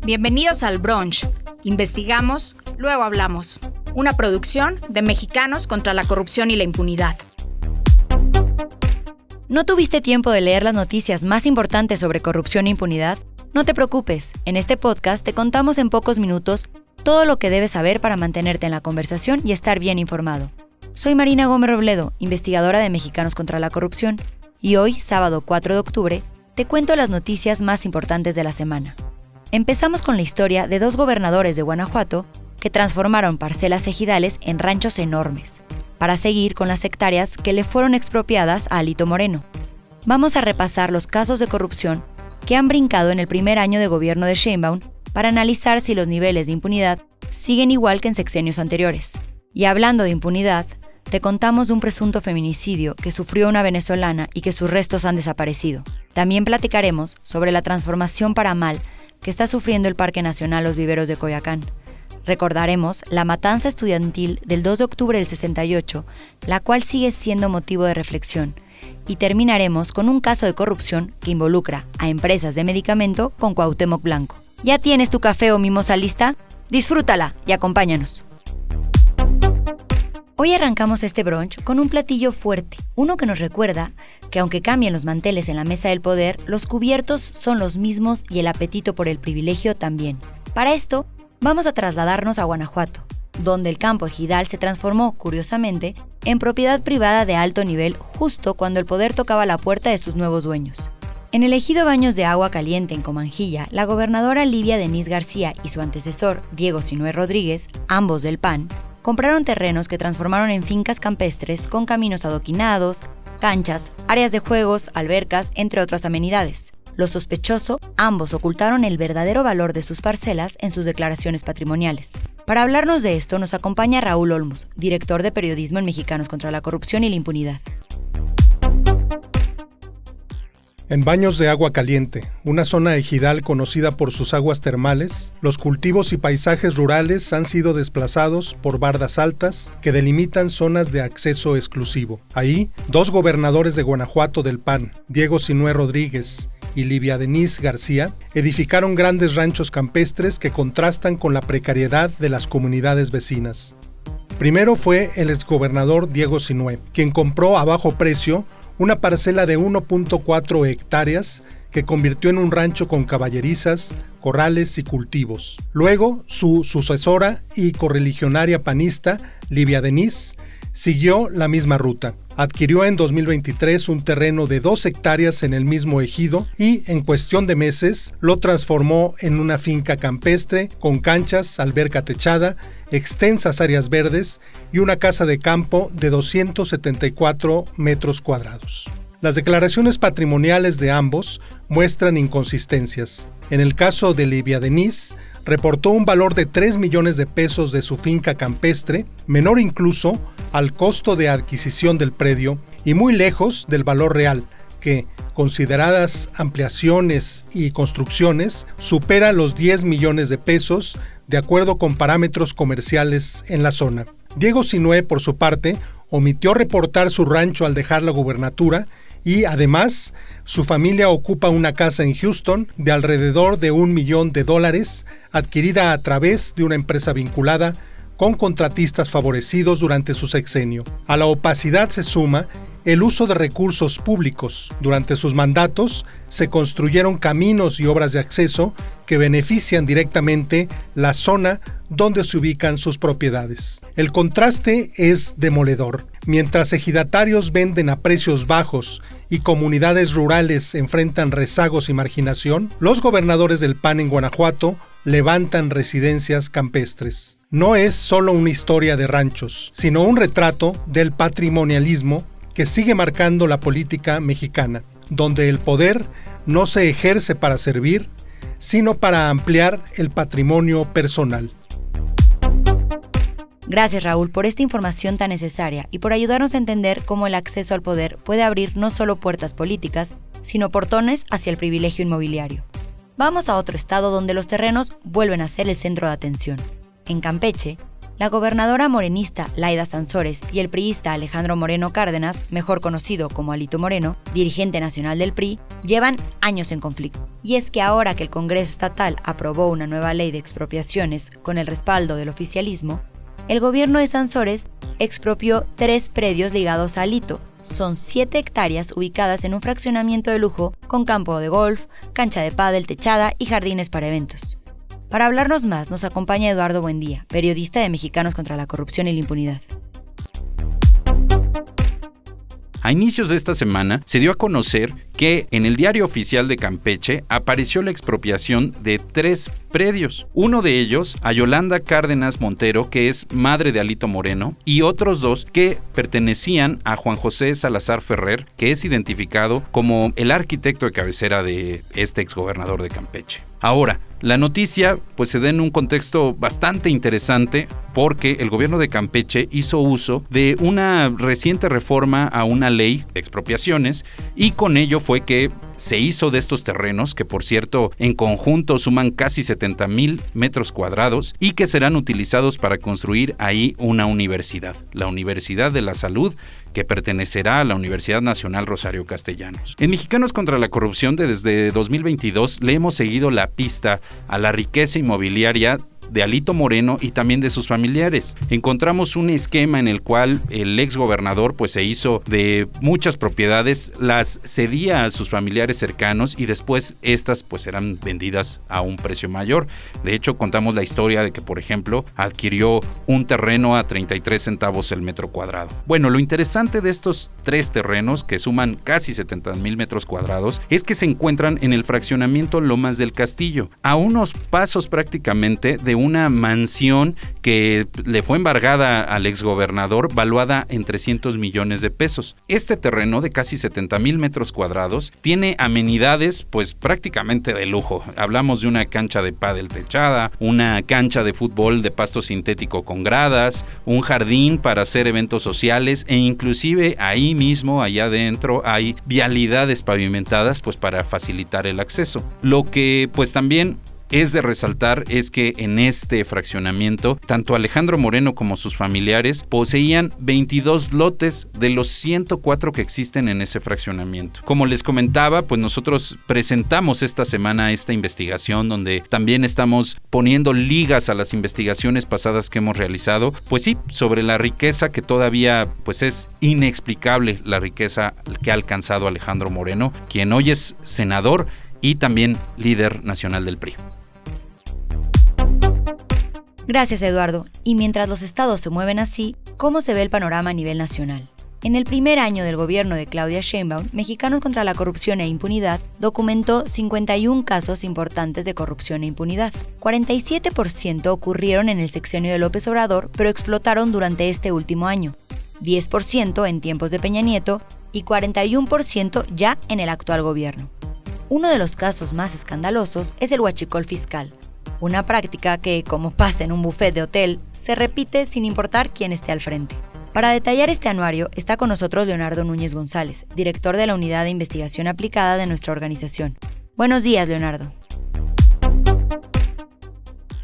Bienvenidos al Brunch. Investigamos, luego hablamos. Una producción de Mexicanos contra la Corrupción y la Impunidad. ¿No tuviste tiempo de leer las noticias más importantes sobre corrupción e impunidad? No te preocupes, en este podcast te contamos en pocos minutos todo lo que debes saber para mantenerte en la conversación y estar bien informado. Soy Marina Gómez Robledo, investigadora de Mexicanos contra la Corrupción, y hoy, sábado 4 de octubre, te cuento las noticias más importantes de la semana. Empezamos con la historia de dos gobernadores de Guanajuato que transformaron parcelas ejidales en ranchos enormes, para seguir con las hectáreas que le fueron expropiadas a Alito Moreno. Vamos a repasar los casos de corrupción que han brincado en el primer año de gobierno de Sheinbaum para analizar si los niveles de impunidad siguen igual que en sexenios anteriores. Y hablando de impunidad, te contamos de un presunto feminicidio que sufrió una venezolana y que sus restos han desaparecido. También platicaremos sobre la transformación para mal que está sufriendo el Parque Nacional Los Viveros de Coyoacán. Recordaremos la matanza estudiantil del 2 de octubre del 68, la cual sigue siendo motivo de reflexión. Y terminaremos con un caso de corrupción que involucra a empresas de medicamento con Cuauhtémoc Blanco. ¿Ya tienes tu café o mimosa lista? Disfrútala y acompáñanos. Hoy arrancamos este brunch con un platillo fuerte, uno que nos recuerda que aunque cambien los manteles en la mesa del poder, los cubiertos son los mismos y el apetito por el privilegio también. Para esto, vamos a trasladarnos a Guanajuato, donde el campo ejidal se transformó, curiosamente, en propiedad privada de alto nivel justo cuando el poder tocaba la puerta de sus nuevos dueños. En el ejido Baños de Agua Caliente en Comanjilla, la gobernadora Livia Denís García y su antecesor, Diego Sinue Rodríguez, ambos del PAN, compraron terrenos que transformaron en fincas campestres con caminos adoquinados, canchas, áreas de juegos, albercas, entre otras amenidades. Lo sospechoso, ambos ocultaron el verdadero valor de sus parcelas en sus declaraciones patrimoniales. Para hablarnos de esto nos acompaña Raúl Olmos, director de periodismo en Mexicanos contra la Corrupción y la Impunidad. En Baños de Agua Caliente, una zona ejidal conocida por sus aguas termales, los cultivos y paisajes rurales han sido desplazados por bardas altas que delimitan zonas de acceso exclusivo. Ahí, dos gobernadores de Guanajuato del PAN, Diego Sinue Rodríguez y Livia Denís García, edificaron grandes ranchos campestres que contrastan con la precariedad de las comunidades vecinas. Primero fue el exgobernador Diego Sinue, quien compró a bajo precio una parcela de 1.4 hectáreas que convirtió en un rancho con caballerizas, corrales y cultivos. Luego, su sucesora y correligionaria panista, Livia Denís, siguió la misma ruta. Adquirió en 2023 un terreno de 2 hectáreas en el mismo ejido y, en cuestión de meses, lo transformó en una finca campestre con canchas, alberca techada, extensas áreas verdes y una casa de campo de 274 metros cuadrados. Las declaraciones patrimoniales de ambos muestran inconsistencias. En el caso de Livia Denís, reportó un valor de 3 millones de pesos de su finca campestre, menor incluso al costo de adquisición del predio y muy lejos del valor real, que, consideradas ampliaciones y construcciones, supera los 10 millones de pesos de acuerdo con parámetros comerciales en la zona. Diego Sinue, por su parte, omitió reportar su rancho al dejar la gubernatura y, además, su familia ocupa una casa en Houston de alrededor de $1 millón adquirida a través de una empresa vinculada con contratistas favorecidos durante su sexenio. A la opacidad se suma el uso de recursos públicos. Durante sus mandatos se construyeron caminos y obras de acceso que benefician directamente la zona donde se ubican sus propiedades. El contraste es demoledor. Mientras ejidatarios venden a precios bajos y comunidades rurales enfrentan rezagos y marginación, los gobernadores del PAN en Guanajuato levantan residencias campestres. No es solo una historia de ranchos, sino un retrato del patrimonialismo que sigue marcando la política mexicana, donde el poder no se ejerce para servir, sino para ampliar el patrimonio personal. Gracias, Raúl, por esta información tan necesaria y por ayudarnos a entender cómo el acceso al poder puede abrir no solo puertas políticas, sino portones hacia el privilegio inmobiliario. Vamos a otro estado donde los terrenos vuelven a ser el centro de atención. En Campeche, La gobernadora morenista Laida Sansores y el priista Alejandro Moreno Cárdenas, mejor conocido como Alito Moreno, dirigente nacional del PRI, llevan años en conflicto. Y es que ahora que el Congreso Estatal aprobó una nueva ley de expropiaciones con el respaldo del oficialismo, el gobierno de Sansores expropió 3 predios ligados a Alito. Son 7 hectáreas ubicadas en un fraccionamiento de lujo con campo de golf, cancha de pádel techada y jardines para eventos. Para hablarnos más, nos acompaña Eduardo Buendía, periodista de Mexicanos contra la Corrupción y la Impunidad. A inicios de esta semana se dio a conocer que en el Diario Oficial de Campeche apareció la expropiación de 3 predios. Uno de ellos a Yolanda Cárdenas Montero, que es madre de Alito Moreno, y otros 2 que pertenecían a Juan José Salazar Ferrer, que es identificado como el arquitecto de cabecera de este exgobernador de Campeche. Ahora, la noticia pues se da en un contexto bastante interesante porque el gobierno de Campeche hizo uso de una reciente reforma a una ley de expropiaciones y con ello fue que se hizo de estos terrenos, que por cierto en conjunto suman casi 70,000 metros cuadrados y que serán utilizados para construir ahí una universidad, la Universidad de la Salud, que pertenecerá a la Universidad Nacional Rosario Castellanos. En Mexicanos contra la Corrupción desde 2022 le hemos seguido la pista a la riqueza inmobiliaria de Alito Moreno y también de sus familiares. Encontramos un esquema en el cual el exgobernador pues se hizo de muchas propiedades, las cedía a sus familiares cercanos y después estas pues eran vendidas a un precio mayor. De hecho, contamos la historia de que, por ejemplo, adquirió un terreno a 33 centavos el metro cuadrado. Bueno, lo interesante de estos 3 terrenos, que suman casi 70,000 metros cuadrados, es que se encuentran en el fraccionamiento Lomas del Castillo, a unos pasos prácticamente de una mansión que le fue embargada al exgobernador, valuada en 300 millones de pesos. Este terreno de casi 70,000 metros cuadrados tiene amenidades pues prácticamente de lujo. Hablamos de una cancha de pádel techada, una cancha de fútbol de pasto sintético con gradas, un jardín para hacer eventos sociales e inclusive ahí mismo, allá adentro, hay vialidades pavimentadas pues para facilitar el acceso. Lo que pues también es de resaltar es que en este fraccionamiento, tanto Alejandro Moreno como sus familiares poseían 22 lotes de los 104 que existen en ese fraccionamiento. Como les comentaba, pues nosotros presentamos esta semana esta investigación donde también estamos poniendo ligas a las investigaciones pasadas que hemos realizado, pues sí, sobre la riqueza que todavía pues es inexplicable, la riqueza que ha alcanzado Alejandro Moreno, quien hoy es senador y también líder nacional del PRI. Gracias, Eduardo. Y mientras los estados se mueven así, ¿cómo se ve el panorama a nivel nacional? En el primer año del gobierno de Claudia Sheinbaum, Mexicanos contra la Corrupción e Impunidad documentó 51 casos importantes de corrupción e impunidad. 47% ocurrieron en el sexenio de López Obrador, pero explotaron durante este último año. 10% en tiempos de Peña Nieto y 41% ya en el actual gobierno. Uno de los casos más escandalosos es el huachicol fiscal, una práctica que, como pasa en un buffet de hotel, se repite sin importar quién esté al frente. Para detallar este anuario está con nosotros Leonardo Núñez González, director de la Unidad de Investigación Aplicada de nuestra organización. Buenos días, Leonardo.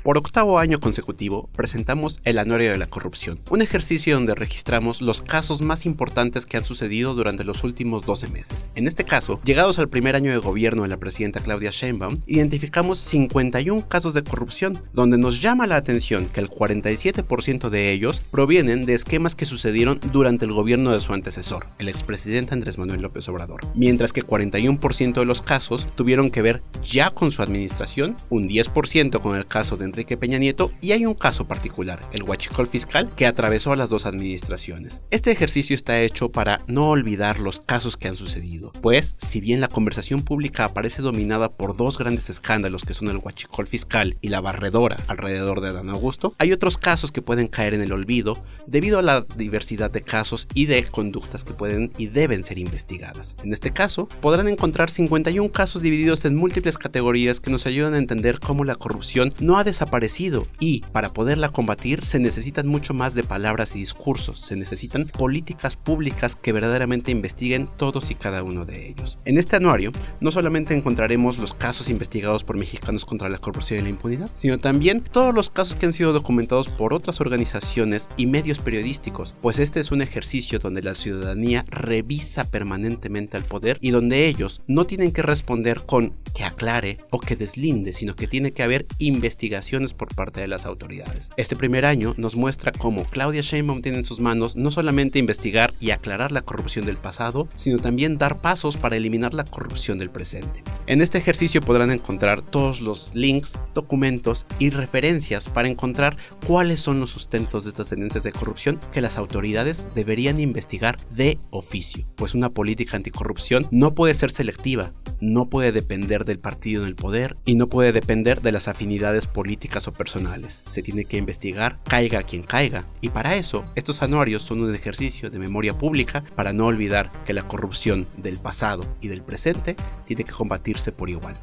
Por 8º año consecutivo, presentamos el Anuario de la Corrupción, un ejercicio donde registramos los casos más importantes que han sucedido durante los últimos 12 meses. En este caso, llegados al primer año de gobierno de la presidenta Claudia Sheinbaum, identificamos 51 casos de corrupción, donde nos llama la atención que el 47% de ellos provienen de esquemas que sucedieron durante el gobierno de su antecesor, el expresidente Andrés Manuel López Obrador, mientras que 41% de los casos tuvieron que ver ya con su administración, un 10% con el caso de Enrique Peña Nieto y hay un caso particular, el huachicol fiscal, que atravesó a las 2 administraciones. Este ejercicio está hecho para no olvidar los casos que han sucedido, pues si bien la conversación pública aparece dominada por 2 grandes escándalos que son el huachicol fiscal y la barredora alrededor de Adán Augusto, hay otros casos que pueden caer en el olvido debido a la diversidad de casos y de conductas que pueden y deben ser investigadas. En este caso, podrán encontrar 51 casos divididos en múltiples categorías que nos ayudan a entender cómo la corrupción no ha desaparecido desaparecido y para poderla combatir se necesitan mucho más de palabras y discursos, se necesitan políticas públicas que verdaderamente investiguen todos y cada uno de ellos. En este anuario no solamente encontraremos los casos investigados por Mexicanos contra la Corrupción y la Impunidad, sino también todos los casos que han sido documentados por otras organizaciones y medios periodísticos, pues este es un ejercicio donde la ciudadanía revisa permanentemente al poder y donde ellos no tienen que responder con que aclare o que deslinde, sino que tiene que haber investigaciones por parte de las autoridades. Este primer año nos muestra cómo Claudia Sheinbaum tiene en sus manos no solamente investigar y aclarar la corrupción del pasado, sino también dar pasos para eliminar la corrupción del presente. En este ejercicio podrán encontrar todos los links, documentos y referencias para encontrar cuáles son los sustentos de estas tendencias de corrupción que las autoridades deberían investigar de oficio, pues una política anticorrupción no puede ser selectiva, no puede depender del partido en el poder y no puede depender de las afinidades políticas o personales. Se tiene que investigar, caiga quien caiga, y para eso estos anuarios son un ejercicio de memoria pública para no olvidar que la corrupción del pasado y del presente tiene que combatirse por igual.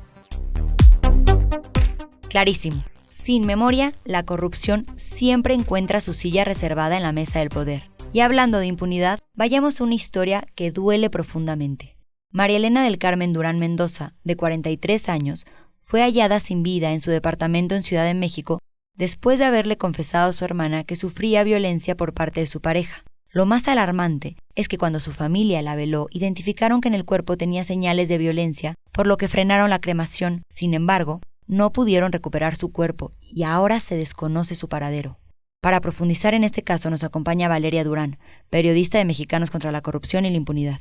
Clarísimo. Sin memoria, la corrupción siempre encuentra su silla reservada en la mesa del poder. Y hablando de impunidad, vayamos a una historia que duele profundamente. María Elena del Carmen Durán Mendoza, de 43 años, fue hallada sin vida en su departamento en Ciudad de México después de haberle confesado a su hermana que sufría violencia por parte de su pareja. Lo más alarmante es que cuando su familia la veló, identificaron que en el cuerpo tenía señales de violencia, por lo que frenaron la cremación. Sin embargo, no pudieron recuperar su cuerpo y ahora se desconoce su paradero. Para profundizar en este caso nos acompaña Valeria Durán, periodista de Mexicanos contra la Corrupción y la Impunidad.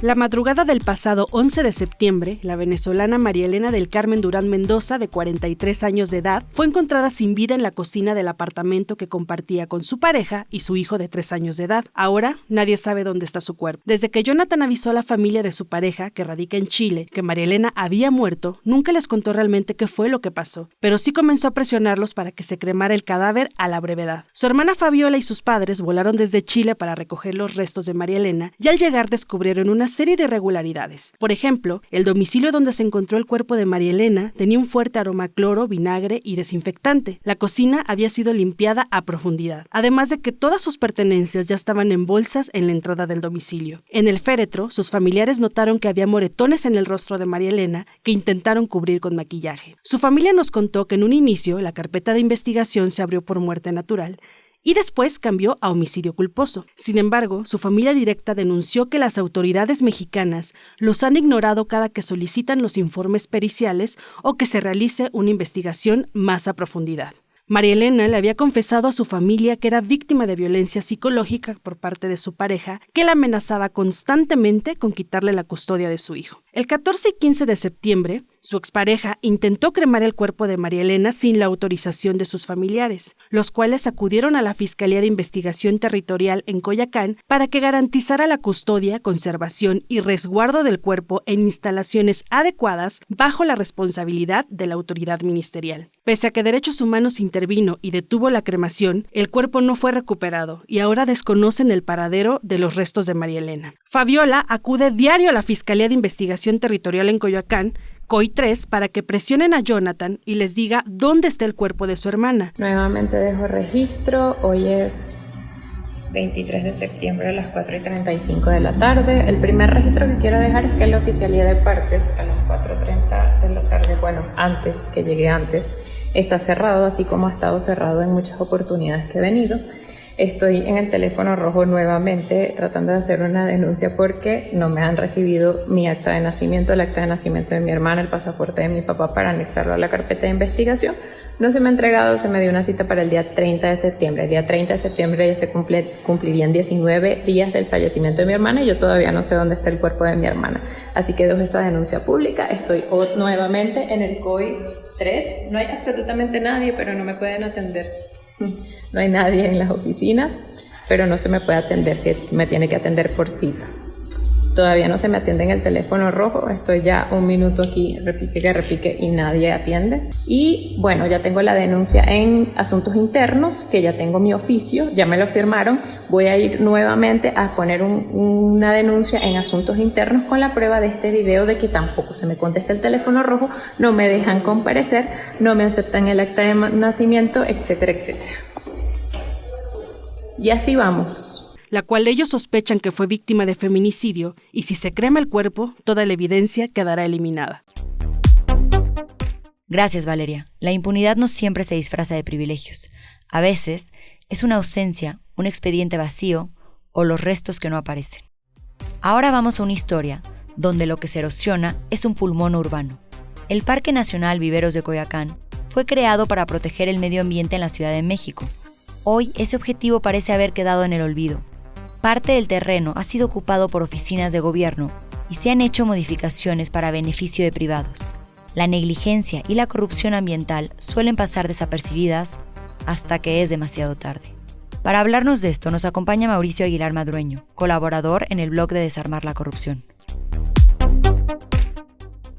La madrugada del pasado 11 de septiembre, la venezolana María Elena del Carmen Durán Mendoza, de 43 años de edad, fue encontrada sin vida en la cocina del apartamento que compartía con su pareja y su hijo de 3 años de edad. Ahora, nadie sabe dónde está su cuerpo. Desde que Jonathan avisó a la familia de su pareja, que radica en Chile, que María Elena había muerto, nunca les contó realmente qué fue lo que pasó, pero sí comenzó a presionarlos para que se cremara el cadáver a la brevedad. Su hermana Fabiola y sus padres volaron desde Chile para recoger los restos de María Elena y al llegar descubrieron una serie de irregularidades. Por ejemplo, el domicilio donde se encontró el cuerpo de María Elena tenía un fuerte aroma a cloro, vinagre y desinfectante. La cocina había sido limpiada a profundidad, además de que todas sus pertenencias ya estaban en bolsas en la entrada del domicilio. En el féretro, sus familiares notaron que había moretones en el rostro de María Elena que intentaron cubrir con maquillaje. Su familia nos contó que en un inicio la carpeta de investigación se abrió por muerte natural y después cambió a homicidio culposo. Sin embargo, su familia directa denunció que las autoridades mexicanas los han ignorado cada que solicitan los informes periciales o que se realice una investigación más a profundidad. María Elena le había confesado a su familia que era víctima de violencia psicológica por parte de su pareja, que la amenazaba constantemente con quitarle la custodia de su hijo. El 14 y 15 de septiembre, su expareja intentó cremar el cuerpo de María Elena sin la autorización de sus familiares, los cuales acudieron a la Fiscalía de Investigación Territorial en Coyoacán para que garantizara la custodia, conservación y resguardo del cuerpo en instalaciones adecuadas bajo la responsabilidad de la autoridad ministerial. Pese a que Derechos Humanos intervino y detuvo la cremación, el cuerpo no fue recuperado y ahora desconocen el paradero de los restos de María Elena. Fabiola acude diario a la Fiscalía de Investigación Territorial en Coyoacán, COI 3, para que presionen a Jonathan y les diga dónde está el cuerpo de su hermana. Nuevamente dejo registro, hoy es 23 de septiembre a las 4:35 de la tarde. El primer registro que quiero dejar es que la oficialía de partes a las 4:30 de la tarde, que llegué antes, está cerrado, así como ha estado cerrado en muchas oportunidades que he venido. Estoy en el teléfono rojo nuevamente tratando de hacer una denuncia porque no me han recibido mi acta de nacimiento, el acta de nacimiento de mi hermana, el pasaporte de mi papá para anexarlo a la carpeta de investigación. No se me ha entregado, se me dio una cita para el día 30 de septiembre. El día 30 de septiembre ya se cumplirían 19 días del fallecimiento de mi hermana y yo todavía no sé dónde está el cuerpo de mi hermana. Así que dejo esta denuncia pública. Estoy nuevamente en el COI 3. No hay absolutamente nadie, pero no me pueden atender. No hay nadie en las oficinas, pero no se me puede atender, si me tiene que atender por cita. todavía no se me atiende en el teléfono rojo. Estoy ya 1 minuto aquí, repique y nadie atiende. Y bueno, ya tengo la denuncia en Asuntos Internos, que ya tengo mi oficio, ya me lo firmaron. Voy a ir nuevamente a poner una denuncia en Asuntos Internos con la prueba de este video de que tampoco se me contesta el teléfono rojo, no me dejan comparecer, no me aceptan el acta de nacimiento, etcétera, etcétera. Y así vamos. La cual ellos sospechan que fue víctima de feminicidio, y si se crema el cuerpo, toda la evidencia quedará eliminada. Gracias, Valeria. La impunidad no siempre se disfraza de privilegios. A veces es una ausencia, un expediente vacío o los restos que no aparecen. Ahora vamos a una historia donde lo que se erosiona es un pulmón urbano. El Parque Nacional Viveros de Coyoacán fue creado para proteger el medio ambiente en la Ciudad de México. Hoy ese objetivo parece haber quedado en el olvido. Parte del terreno ha sido ocupado por oficinas de gobierno y se han hecho modificaciones para beneficio de privados. La negligencia y la corrupción ambiental suelen pasar desapercibidas hasta que es demasiado tarde. Para hablarnos de esto nos acompaña Mauricio Aguilar Madrueño, colaborador en el blog de Desarmar la Corrupción.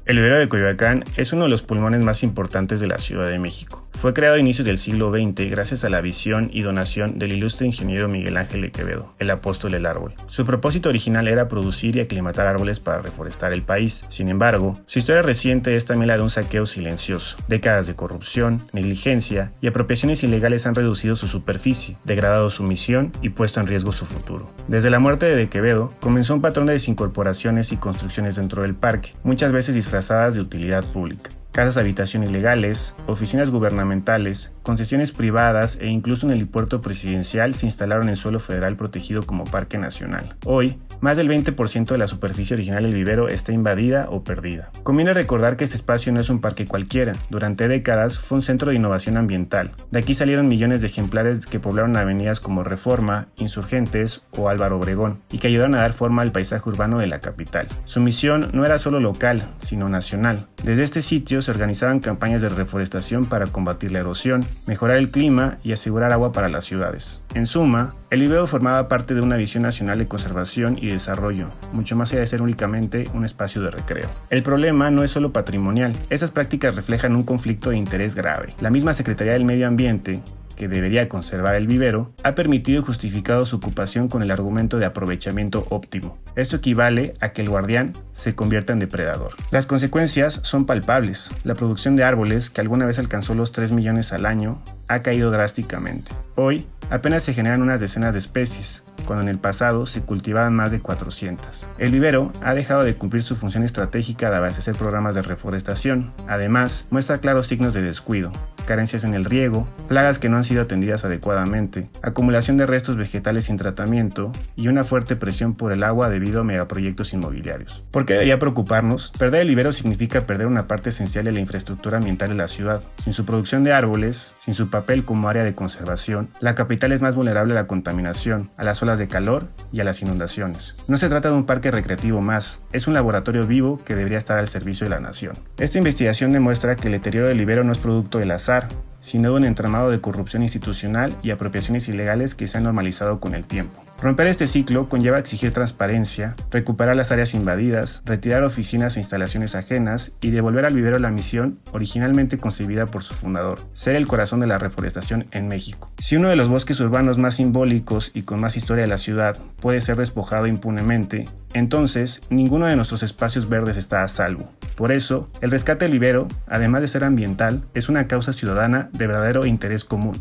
El vivero de Coyoacán es uno de los pulmones más importantes de la Ciudad de México. Fue creado a inicios del siglo XX gracias a la visión y donación del ilustre ingeniero Miguel Ángel de Quevedo, el apóstol del árbol. Su propósito original era producir y aclimatar árboles para reforestar el país. Sin embargo, su historia reciente es también la de un saqueo silencioso. Décadas de corrupción, negligencia y apropiaciones ilegales han reducido su superficie, degradado su misión y puesto en riesgo su futuro. Desde la muerte de Quevedo, comenzó un patrón de desincorporaciones y construcciones dentro del parque, muchas veces disfrazadas de utilidad pública. Casas de habitación ilegales, oficinas gubernamentales, concesiones privadas e incluso un helipuerto presidencial se instalaron en suelo federal protegido como Parque Nacional. Hoy, más del 20% de la superficie original del vivero está invadida o perdida. Conviene recordar que este espacio no es un parque cualquiera. Durante décadas fue un centro de innovación ambiental. De aquí salieron millones de ejemplares que poblaron avenidas como Reforma, Insurgentes o Álvaro Obregón y que ayudaron a dar forma al paisaje urbano de la capital. Su misión no era solo local, sino nacional. Desde este sitio se organizaban campañas de reforestación para combatir la erosión, mejorar el clima y asegurar agua para las ciudades. En suma, el vivero formaba parte de una visión nacional de conservación y desarrollo, mucho más allá de ser únicamente un espacio de recreo. El problema no es solo patrimonial, estas prácticas reflejan un conflicto de interés grave. La misma Secretaría del Medio Ambiente, que debería conservar el vivero, ha permitido y justificado su ocupación con el argumento de aprovechamiento óptimo. Esto equivale a que el guardián se convierta en depredador. Las consecuencias son palpables. La producción de árboles, que alguna vez alcanzó los 3 millones al año, ha caído drásticamente. Hoy, apenas se generan unas decenas de especies, cuando en el pasado se cultivaban más de 400. El vivero ha dejado de cumplir su función estratégica de abastecer programas de reforestación. Además, muestra claros signos de descuido, carencias en el riego, plagas que no han sido atendidas adecuadamente, acumulación de restos vegetales sin tratamiento y una fuerte presión por el agua debido a megaproyectos inmobiliarios. ¿Por qué debería preocuparnos? Perder el vivero significa perder una parte esencial de la infraestructura ambiental de la ciudad. Sin su producción de árboles, sin su papel como área de conservación, la capital es más vulnerable a la contaminación, a las olas de calor y a las inundaciones. No se trata de un parque recreativo más, es un laboratorio vivo que debería estar al servicio de la nación. Esta investigación demuestra que el deterioro del vivero no es producto del azar, sino de un entramado de corrupción institucional y apropiaciones ilegales que se han normalizado con el tiempo. Romper este ciclo conlleva exigir transparencia, recuperar las áreas invadidas, retirar oficinas e instalaciones ajenas y devolver al vivero la misión originalmente concebida por su fundador, ser el corazón de la reforestación en México. Si uno de los bosques urbanos más simbólicos y con más historia de la ciudad puede ser despojado impunemente, entonces ninguno de nuestros espacios verdes está a salvo. Por eso, el rescate del vivero, además de ser ambiental, es una causa ciudadana de verdadero interés común.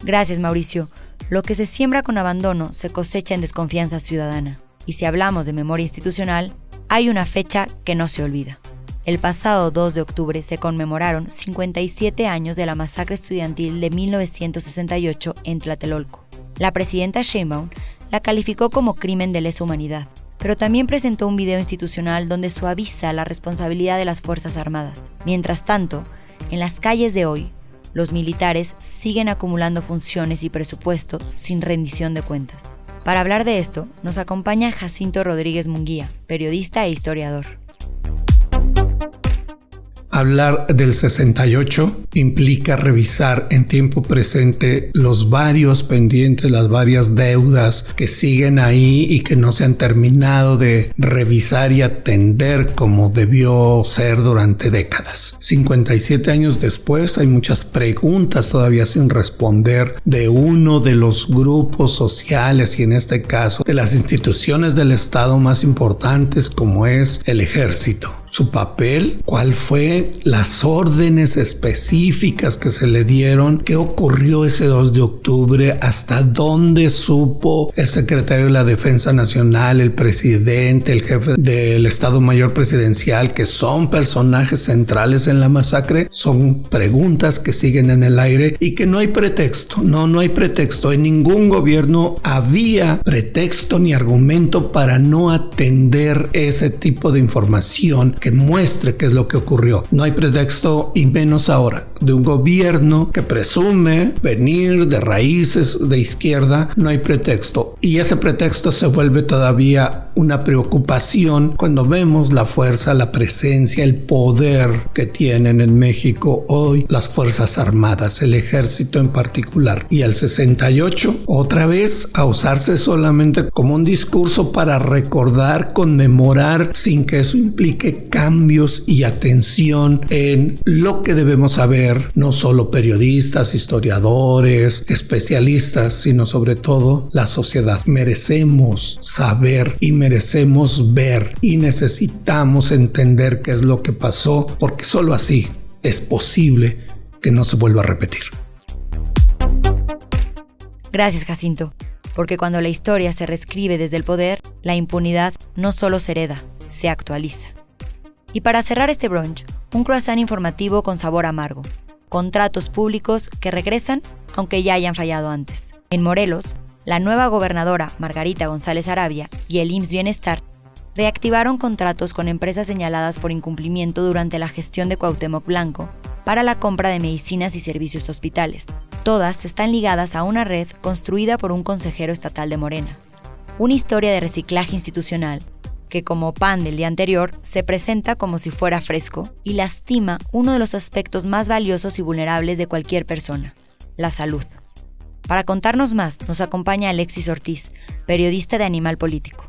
Gracias, Mauricio. Lo que se siembra con abandono se cosecha en desconfianza ciudadana. Y si hablamos de memoria institucional, hay una fecha que no se olvida. El pasado 2 de octubre se conmemoraron 57 años de la masacre estudiantil de 1968 en Tlatelolco. La presidenta Sheinbaum la calificó como crimen de lesa humanidad, pero también presentó un video institucional donde suaviza la responsabilidad de las Fuerzas Armadas. Mientras tanto, en las calles de hoy, los militares siguen acumulando funciones y presupuesto sin rendición de cuentas. Para hablar de esto, nos acompaña Jacinto Rodríguez Munguía, periodista e historiador. Hablar del 68 implica revisar en tiempo presente los varios pendientes, las varias deudas que siguen ahí y que no se han terminado de revisar y atender como debió ser durante décadas. 57 años después hay muchas preguntas todavía sin responder de uno de los grupos sociales y en este caso de las instituciones del Estado más importantes como es el Ejército. Su papel, cuál fue, las órdenes específicas que se le dieron, qué ocurrió ese 2 de octubre, hasta dónde supo el secretario de la Defensa Nacional, el presidente, el jefe del Estado Mayor Presidencial, que son personajes centrales en la masacre. Son preguntas que siguen en el aire y que no hay pretexto, no hay pretexto. En ningún gobierno había pretexto ni argumento para no atender ese tipo de información que muestre qué es lo que ocurrió. No hay pretexto, y menos ahora, de un gobierno que presume venir de raíces de izquierda. No hay pretexto, y ese pretexto se vuelve todavía una preocupación cuando vemos la fuerza, la presencia, el poder que tienen en México hoy las Fuerzas Armadas, el Ejército en particular. Y el 68, otra vez a usarse solamente como un discurso para recordar, conmemorar, sin que eso implique cambios y atención en lo que debemos saber, no solo periodistas, historiadores, especialistas, sino sobre todo la sociedad. Merecemos saber y merecemos ver y necesitamos entender qué es lo que pasó, porque solo así es posible que no se vuelva a repetir. Gracias, Jacinto, porque cuando la historia se reescribe desde el poder, la impunidad no solo se hereda, se actualiza. Y para cerrar este brunch, un croissant informativo con sabor amargo. Contratos públicos que regresan aunque ya hayan fallado antes. En Morelos, la nueva gobernadora Margarita González Arabia y el IMSS Bienestar reactivaron contratos con empresas señaladas por incumplimiento durante la gestión de Cuauhtémoc Blanco para la compra de medicinas y servicios hospitales. Todas están ligadas a una red construida por un consejero estatal de Morena. Una historia de reciclaje institucional que, como pan del día anterior, se presenta como si fuera fresco y lastima uno de los aspectos más valiosos y vulnerables de cualquier persona, la salud. Para contarnos más, nos acompaña Alexis Ortiz, periodista de Animal Político.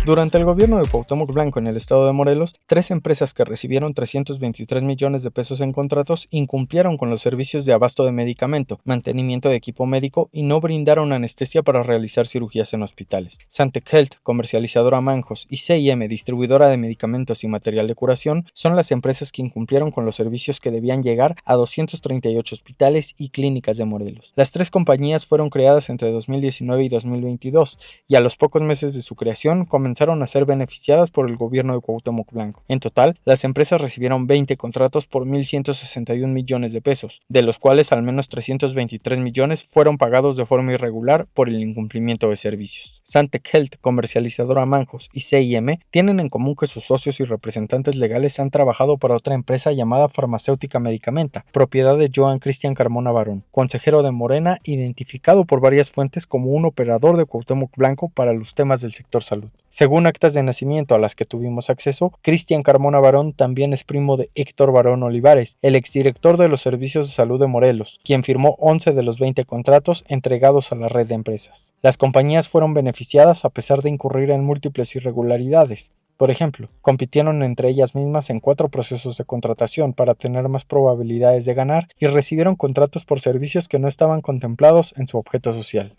Durante el gobierno de Cuauhtémoc Blanco en el estado de Morelos, 3 empresas que recibieron 323 millones de pesos en contratos incumplieron con los servicios de abasto de medicamento, mantenimiento de equipo médico y no brindaron anestesia para realizar cirugías en hospitales. Santec Health, comercializadora Manjos, y CIM, distribuidora de medicamentos y material de curación, son las empresas que incumplieron con los servicios que debían llegar a 238 hospitales y clínicas de Morelos. Las 3 compañías fueron creadas entre 2019 y 2022 y a los pocos meses de su creación comenzaron a ser beneficiadas por el gobierno de Cuauhtémoc Blanco. En total, las empresas recibieron 20 contratos por 1.161 millones de pesos, de los cuales al menos 323 millones fueron pagados de forma irregular por el incumplimiento de servicios. Santec Health, comercializadora Manjos, y CIM tienen en común que sus socios y representantes legales han trabajado para otra empresa llamada Farmacéutica Medicamenta, propiedad de Joan Cristian Carmona Barón, consejero de Morena, identificado por varias fuentes como un operador de Cuauhtémoc Blanco para los temas del sector salud. Según actas de nacimiento a las que tuvimos acceso, Cristian Carmona Barón también es primo de Héctor Barón Olivares, el exdirector de los Servicios de Salud de Morelos, quien firmó 11 de los 20 contratos entregados a la red de empresas. Las compañías fueron beneficiadas a pesar de incurrir en múltiples irregularidades. Por ejemplo, compitieron entre ellas mismas en 4 procesos de contratación para tener más probabilidades de ganar y recibieron contratos por servicios que no estaban contemplados en su objeto social.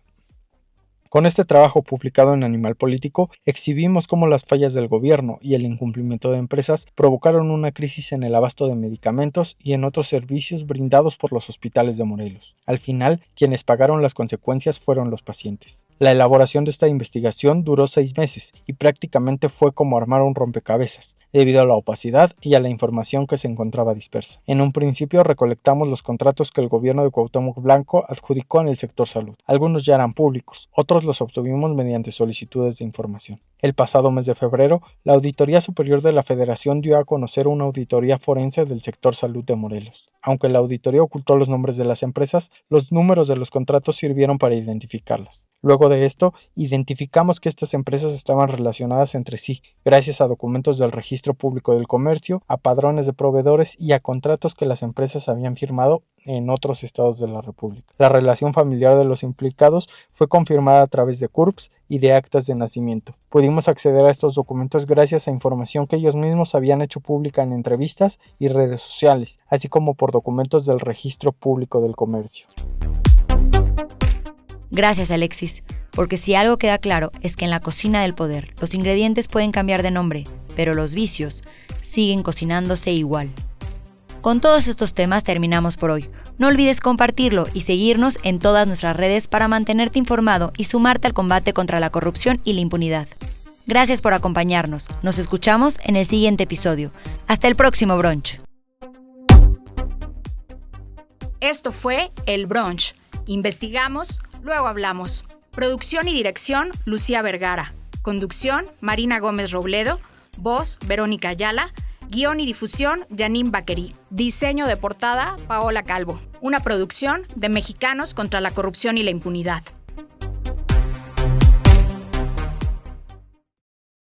Con este trabajo publicado en Animal Político, exhibimos cómo las fallas del gobierno y el incumplimiento de empresas provocaron una crisis en el abasto de medicamentos y en otros servicios brindados por los hospitales de Morelos. Al final, quienes pagaron las consecuencias fueron los pacientes. La elaboración de esta investigación duró 6 meses y prácticamente fue como armar un rompecabezas, debido a la opacidad y a la información que se encontraba dispersa. En un principio recolectamos los contratos que el gobierno de Cuauhtémoc Blanco adjudicó en el sector salud. Algunos ya eran públicos, otros los obtuvimos mediante solicitudes de información. El pasado mes de febrero, la Auditoría Superior de la Federación dio a conocer una auditoría forense del sector salud de Morelos. Aunque la auditoría ocultó los nombres de las empresas, los números de los contratos sirvieron para identificarlas. Luego de esto, identificamos que estas empresas estaban relacionadas entre sí, gracias a documentos del Registro Público del Comercio, a padrones de proveedores y a contratos que las empresas habían firmado en otros estados de la República. La relación familiar de los implicados fue confirmada a través de CURPS y de actas de nacimiento. Pudimos acceder a estos documentos gracias a información que ellos mismos habían hecho pública en entrevistas y redes sociales, así como por documentos del Registro Público del Comercio. Gracias, Alexis, porque si algo queda claro es que en la cocina del poder los ingredientes pueden cambiar de nombre, pero los vicios siguen cocinándose igual. Con todos estos temas terminamos por hoy. No olvides compartirlo y seguirnos en todas nuestras redes para mantenerte informado y sumarte al combate contra la corrupción y la impunidad. Gracias por acompañarnos. Nos escuchamos en el siguiente episodio. Hasta el próximo brunch. Esto fue El Brunch. Investigamos, luego hablamos. Producción y dirección, Lucía Vergara. Conducción, Marina Gómez Robledo. Voz, Verónica Ayala. Guión y difusión, Janine Baquerí. Diseño de portada, Paola Calvo. Una producción de Mexicanos contra la Corrupción y la Impunidad.